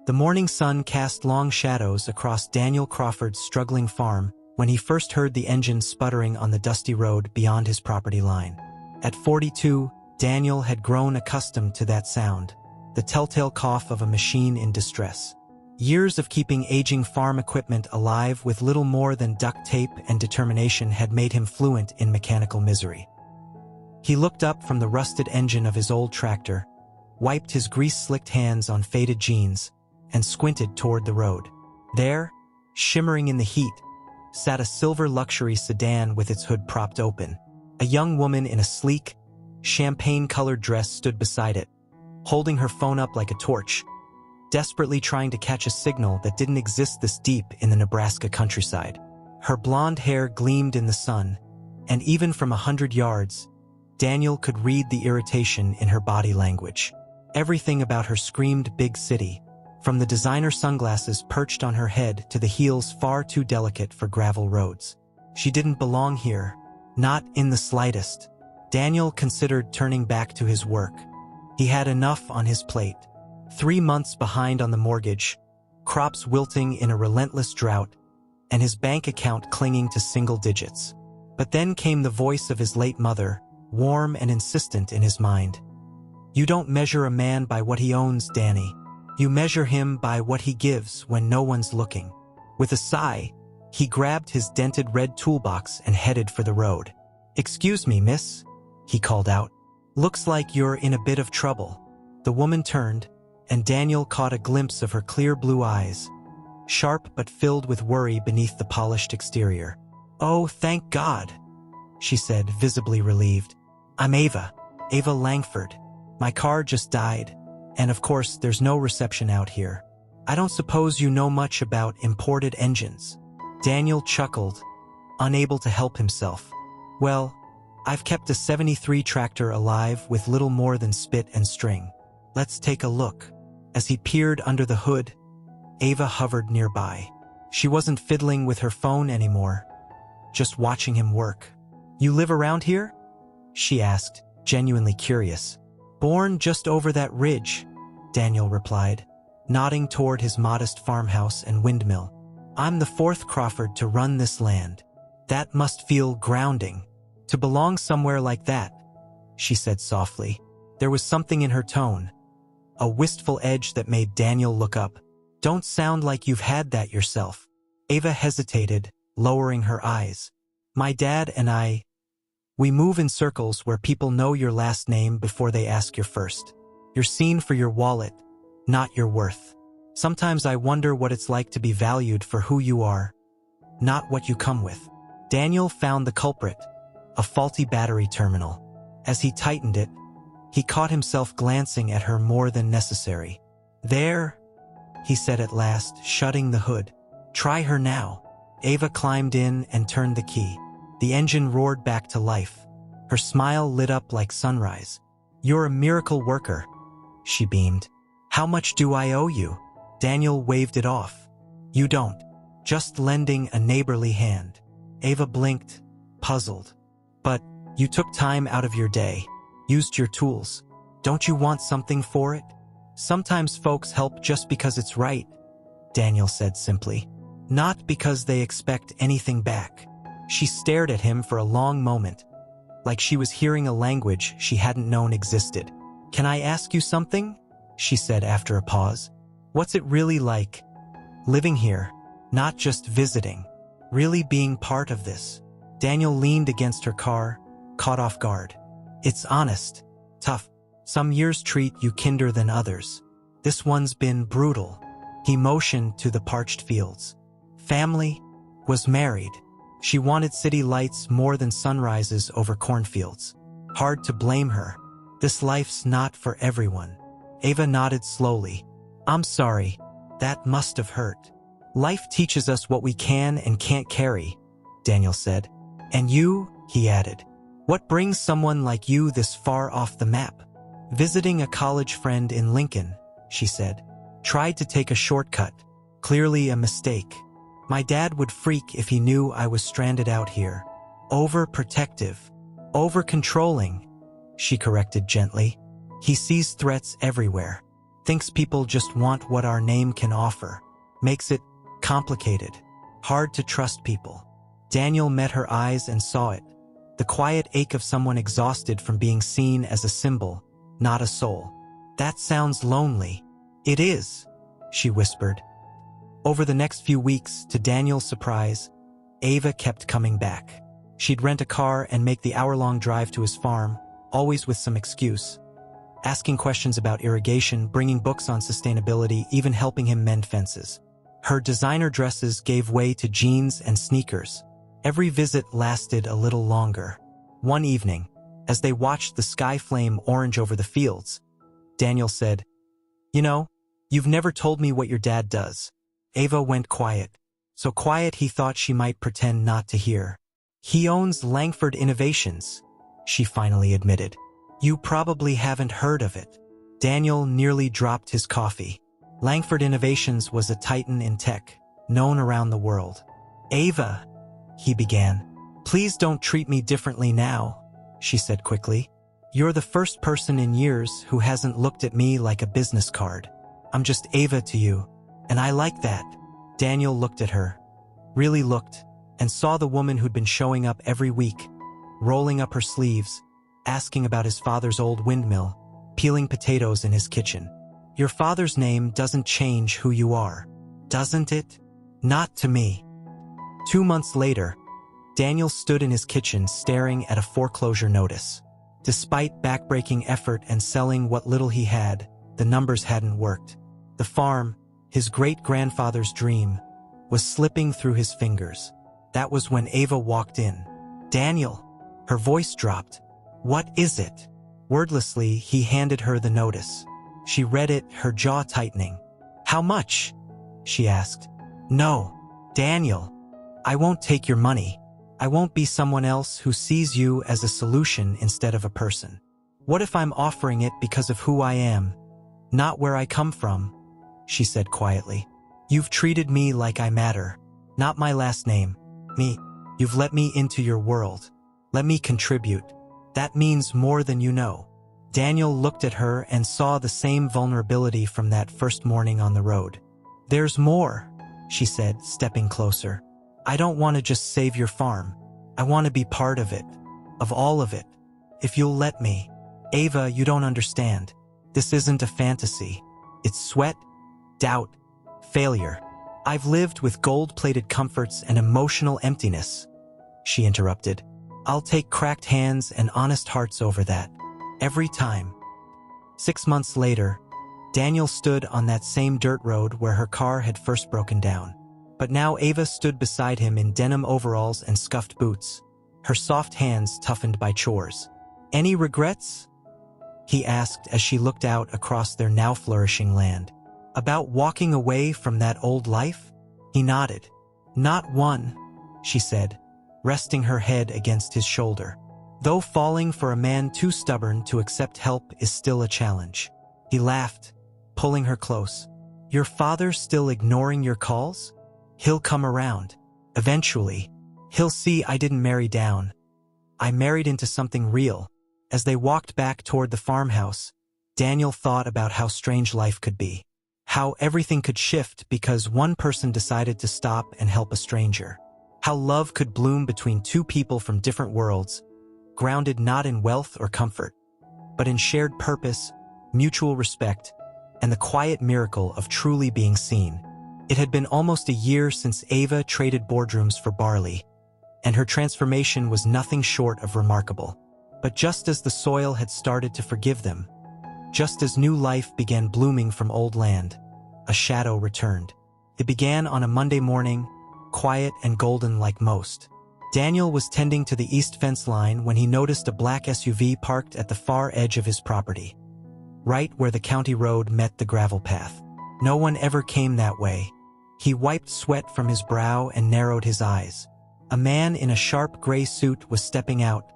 The morning sun cast long shadows across Daniel Crawford's struggling farm when he first heard the engine sputtering on the dusty road beyond his property line. At 42, Daniel had grown accustomed to that sound, the telltale cough of a machine in distress. Years of keeping aging farm equipment alive with little more than duct tape and determination had made him fluent in mechanical misery. He looked up from the rusted engine of his old tractor, wiped his grease-slicked hands on faded jeans, and squinted toward the road. There, shimmering in the heat, sat a silver luxury sedan with its hood propped open. A young woman in a sleek, champagne-colored dress stood beside it, holding her phone up like a torch, desperately trying to catch a signal that didn't exist this deep in the Nebraska countryside. Her blonde hair gleamed in the sun, and even from 100 yards, Daniel could read the irritation in her body language. Everything about her screamed big city, from the designer sunglasses perched on her head to the heels far too delicate for gravel roads. She didn't belong here, not in the slightest. Daniel considered turning back to his work. He had enough on his plate. 3 months behind on the mortgage, crops wilting in a relentless drought, and his bank account clinging to single digits. But then came the voice of his late mother, warm and insistent in his mind. "You don't measure a man by what he owns, Danny. You measure him by what he gives when no one's looking." With a sigh, he grabbed his dented red toolbox and headed for the road. "Excuse me, miss," he called out. "Looks like you're in a bit of trouble." The woman turned, and Daniel caught a glimpse of her clear blue eyes, sharp but filled with worry beneath the polished exterior. "Oh, thank God," she said, visibly relieved. "I'm Ava Langford. My car just died, and of course there's no reception out here. I don't suppose you know much about imported engines." Daniel chuckled, unable to help himself. "Well, I've kept a '73 tractor alive with little more than spit and string. Let's take a look." As he peered under the hood, Ava hovered nearby. She wasn't fiddling with her phone anymore, just watching him work. "You live around here?" she asked, genuinely curious. "Born just over that ridge," Daniel replied, nodding toward his modest farmhouse and windmill. "I'm the fourth Crawford to run this land. That must feel grounding, to belong somewhere like that," she said softly. There was something in her tone, a wistful edge that made Daniel look up. "Don't sound like you've had that yourself." Ava hesitated, lowering her eyes. "My dad and we move in circles where people know your last name before they ask your first. You're seen for your wallet, not your worth. Sometimes I wonder what it's like to be valued for who you are, not what you come with." Daniel found the culprit, a faulty battery terminal. As he tightened it, he caught himself glancing at her more than necessary. "There," he said at last, shutting the hood. "Try her now." Ava climbed in and turned the key. The engine roared back to life. Her smile lit up like sunrise. "You're a miracle worker," she beamed. "How much do I owe you?" Daniel waved it off. "You don't. Just lending a neighborly hand." Ava blinked, puzzled. "But you took time out of your day, used your tools. Don't you want something for it?" "Sometimes folks help just because it's right," Daniel said simply. "Not because they expect anything back." She stared at him for a long moment, like she was hearing a language she hadn't known existed. "Can I ask you something?" she said after a pause. "What's it really like, living here, not just visiting, really being part of this?" Daniel leaned against her car, caught off guard. "It's honest, tough. Some years treat you kinder than others. This one's been brutal." He motioned to the parched fields. "Family, was married. She wanted city lights more than sunrises over cornfields. Hard to blame her. This life's not for everyone." Ava nodded slowly. "I'm sorry. That must have hurt." "Life teaches us what we can and can't carry," Daniel said. "And you," he added. "What brings someone like you this far off the map?" "Visiting a college friend in Lincoln," she said. "Tried to take a shortcut. Clearly a mistake. My dad would freak if he knew I was stranded out here. Overprotective. Over-controlling," she corrected gently. "He sees threats everywhere." Thinks people just want what our name can offer. Makes it complicated. Hard to trust people. Daniel met her eyes and saw it. The quiet ache of someone exhausted from being seen as a symbol, not a soul. That sounds lonely. It is, she whispered. Over the next few weeks, to Daniel's surprise, Ava kept coming back. She'd rent a car and make the hour-long drive to his farm, always with some excuse. Asking questions about irrigation, bringing books on sustainability, even helping him mend fences. Her designer dresses gave way to jeans and sneakers. Every visit lasted a little longer. One evening, as they watched the sky flame orange over the fields, Daniel said, "You know, you've never told me what your dad does." Ava went quiet. So quiet he thought she might pretend not to hear. "He owns Langford Innovations," she finally admitted. "You probably haven't heard of it." Daniel nearly dropped his coffee. Langford Innovations was a titan in tech, known around the world. "Ava," he began. "Please don't treat me differently now," she said quickly. "You're the first person in years who hasn't looked at me like a business card. I'm just Ava to you, and I like that." Daniel looked at her, really looked, and saw the woman who'd been showing up every week, rolling up her sleeves, asking about his father's old windmill, peeling potatoes in his kitchen. "Your father's name doesn't change who you are, doesn't it? Not to me." 2 months later, Daniel stood in his kitchen staring at a foreclosure notice. Despite backbreaking effort and selling what little he had, the numbers hadn't worked. The farm, his great-grandfather's dream, was slipping through his fingers. That was when Ava walked in. "Daniel," her voice dropped. "What is it?" Wordlessly, he handed her the notice. She read it, her jaw tightening. "How much?" she asked. "No, Daniel. I won't take your money. I won't be someone else who sees you as a solution instead of a person. What if I'm offering it because of who I am, not where I come from?" she said quietly. "You've treated me like I matter, not my last name. Me. You've let me into your world. Let me contribute. That means more than you know." Daniel looked at her and saw the same vulnerability from that first morning on the road. "There's more," she said, stepping closer. "I don't want to just save your farm. I want to be part of it. Of all of it. If you'll let me." "Ava, you don't understand. This isn't a fantasy. It's sweat, doubt, failure. I've lived with gold-plated comforts and emotional emptiness," she interrupted. "I'll take cracked hands and honest hearts over that. Every time." 6 months later, Daniel stood on that same dirt road where her car had first broken down. But now Ava stood beside him in denim overalls and scuffed boots, her soft hands toughened by chores. "Any regrets?" he asked as she looked out across their now flourishing land. "About walking away from that old life?" He nodded. "Not one," she said, resting her head against his shoulder. "Though falling for a man too stubborn to accept help is still a challenge." He laughed, pulling her close. "Your father still ignoring your calls? He'll come around. Eventually. He'll see I didn't marry down. I married into something real." As they walked back toward the farmhouse, Daniel thought about how strange life could be. How everything could shift because one person decided to stop and help a stranger. How love could bloom between two people from different worlds, grounded not in wealth or comfort, but in shared purpose, mutual respect, and the quiet miracle of truly being seen. It had been almost a year since Ava traded boardrooms for barley, and her transformation was nothing short of remarkable. But just as the soil had started to forgive them, just as new life began blooming from old land, a shadow returned. It began on a Monday morning, quiet and golden like most. Daniel was tending to the east fence line when he noticed a black SUV parked at the far edge of his property, right where the county road met the gravel path. No one ever came that way. He wiped sweat from his brow and narrowed his eyes. A man in a sharp gray suit was stepping out,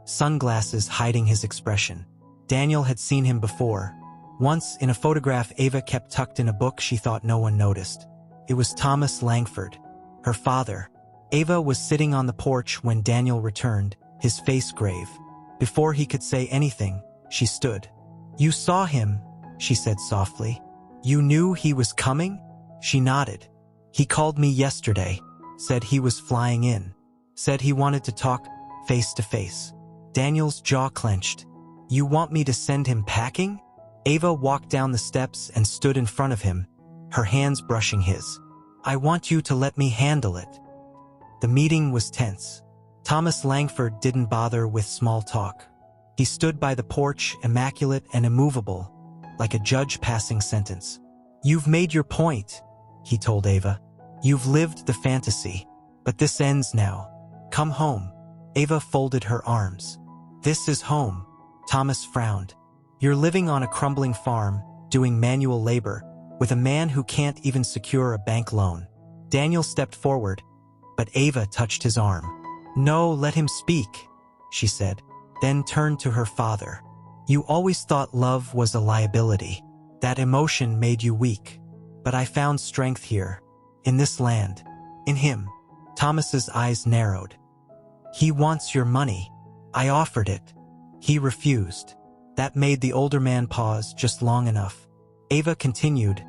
sunglasses hiding his expression. Daniel had seen him before. Once, in a photograph Ava kept tucked in a book she thought no one noticed. It was Thomas Langford, her father. Ava was sitting on the porch when Daniel returned, his face grave. Before he could say anything, she stood. "You saw him," she said softly. You knew he was coming? She nodded. He called me yesterday, said he was flying in, said he wanted to talk face to face. Daniel's jaw clenched. You want me to send him packing? Ava walked down the steps and stood in front of him, her hands brushing his. I want you to let me handle it. The meeting was tense. Thomas Langford didn't bother with small talk. He stood by the porch, immaculate and immovable, like a judge passing sentence. You've made your point, he told Ava. You've lived the fantasy, but this ends now. Come home. Ava folded her arms. This is home. Thomas frowned. You're living on a crumbling farm, doing manual labor, with a man who can't even secure a bank loan. Daniel stepped forward, but Ava touched his arm. No, let him speak, she said, then turned to her father. You always thought love was a liability. That emotion made you weak. But I found strength here, in this land, in him. Thomas's eyes narrowed. He wants your money. I offered it. He refused. That made the older man pause just long enough. Ava continued,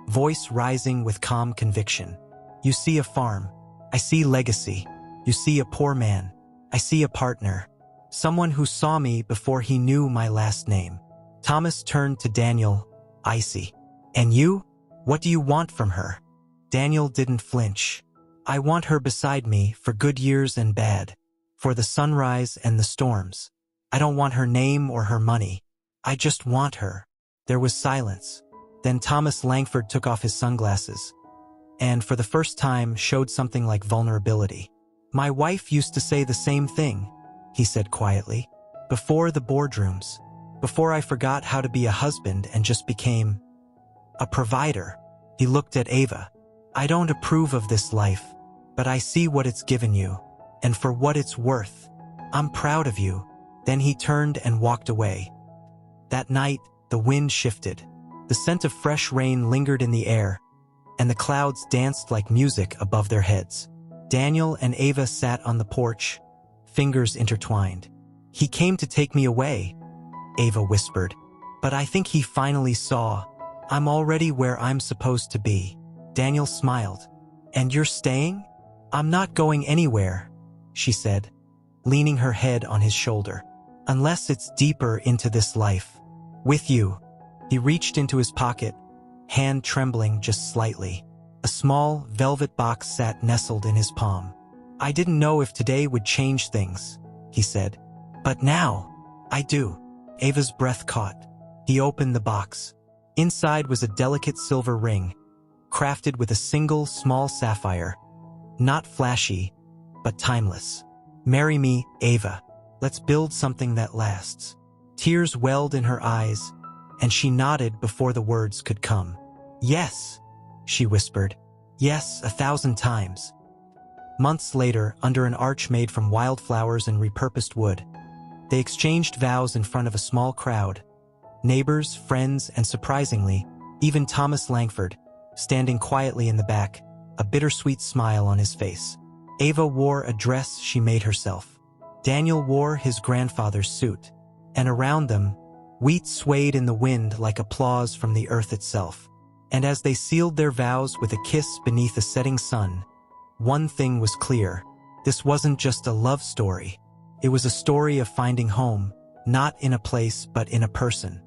voice rising with calm conviction. You see a farm. I see legacy. You see a poor man. I see a partner. Someone who saw me before he knew my last name. Thomas turned to Daniel, icy. And you? What do you want from her? Daniel didn't flinch. I want her beside me for good years and bad, for the sunrise and the storms. I don't want her name or her money. I just want her. There was silence. Then Thomas Langford took off his sunglasses, and for the first time showed something like vulnerability. My wife used to say the same thing, he said quietly. Before the boardrooms, before I forgot how to be a husband and just became a provider. He looked at Ava. I don't approve of this life, but I see what it's given you, and for what it's worth. I'm proud of you. Then he turned and walked away. That night, the wind shifted. The scent of fresh rain lingered in the air, and the clouds danced like music above their heads. Daniel and Ava sat on the porch, fingers intertwined. He came to take me away, Ava whispered. But I think he finally saw. I'm already where I'm supposed to be. Daniel smiled. And you're staying? I'm not going anywhere, she said, leaning her head on his shoulder. Unless it's deeper into this life. With you. He reached into his pocket, hand trembling just slightly. A small, velvet box sat nestled in his palm. I didn't know if today would change things, he said. But now, I do. Ava's breath caught. He opened the box. Inside was a delicate silver ring, crafted with a single small sapphire. Not flashy, but timeless. Marry me, Ava. Let's build something that lasts. Tears welled in her eyes, and she nodded before the words could come. Yes, she whispered. Yes, 1,000 times. Months later, under an arch made from wildflowers and repurposed wood, they exchanged vows in front of a small crowd. Neighbors, friends, and surprisingly, even Thomas Langford, standing quietly in the back, a bittersweet smile on his face. Ava wore a dress she made herself. Daniel wore his grandfather's suit, and around them, wheat swayed in the wind like applause from the earth itself. And as they sealed their vows with a kiss beneath a setting sun, one thing was clear. This wasn't just a love story. It was a story of finding home, not in a place but in a person.